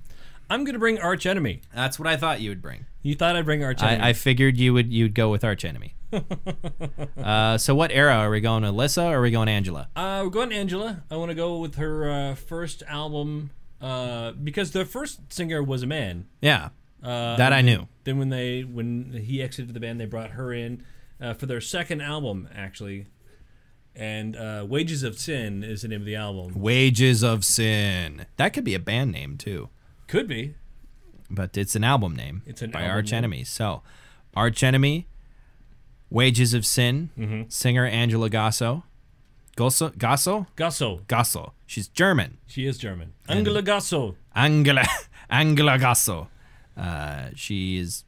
I'm gonna bring Arch Enemy. That's what I thought you would bring. You thought I'd bring Arch Enemy. I figured you'd go with Arch Enemy. So what era are we going? Alyssa or are we going Angela? We're going Angela. I want to go with her first album because the first singer was a man. Yeah, that I knew. Then when he exited the band, they brought her in for their second album, actually. And Wages of Sin is the name of the album. Wages of Sin. That could be a band name too. Could be. But it's an album name. It's an by album Arch name. Enemy. So, Arch Enemy, Wages of Sin, singer Angela Gasso. Gasso? Gasso. She's German. She is German. Angela Gasso. Angela Gasso. She's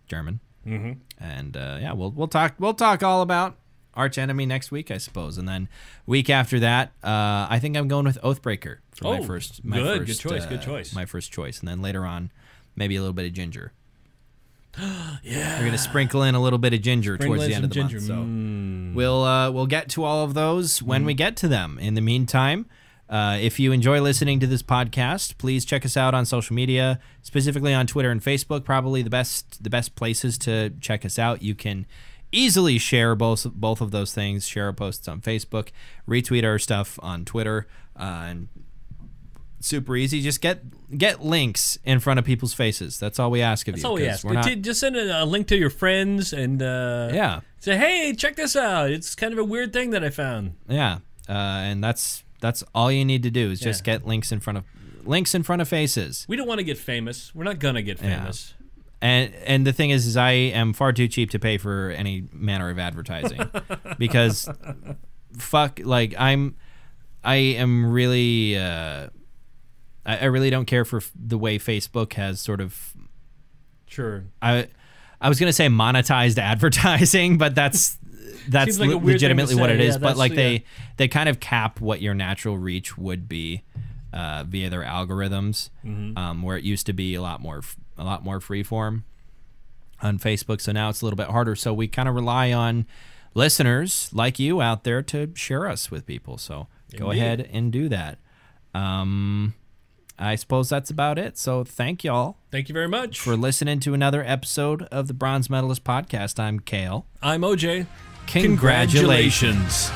German. And we'll talk all about Arch Enemy next week, I suppose, and then week after that, I think I'm going with Oathbreaker for my first. Good choice. My first choice, and then later on, maybe a little bit of Ginger. Yeah, we're gonna sprinkle in a little bit of Ginger towards the end of the month. So we'll get to all of those when we get to them. In the meantime, if you enjoy listening to this podcast, please check us out on social media, specifically on Twitter and Facebook. Probably the best places to check us out. You can easily share both of those things. Share our posts on Facebook, retweet our stuff on Twitter, and super easy. Just get links in front of people's faces. That's all we ask of you. That's all we ask. Just send a link to your friends and say, hey, check this out. It's kind of a weird thing that I found. Yeah, and that's all you need to do is just get links in front of faces. We don't want to get famous. We're not gonna get famous. Yeah. And the thing is I am far too cheap to pay for any manner of advertising because I am really I really don't care for the way Facebook has sort of I was gonna say monetized advertising, but that's like legitimately what it is. But like they kind of cap what your natural reach would be via their algorithms, where it used to be a lot more free form on Facebook. So now it's a little bit harder. So we kind of rely on listeners like you out there to share us with people. So go ahead and do that. I suppose that's about it. So thank y'all. Thank you very much for listening to another episode of the Bronze Medalist Podcast. I'm Kale. I'm OJ. Congratulations.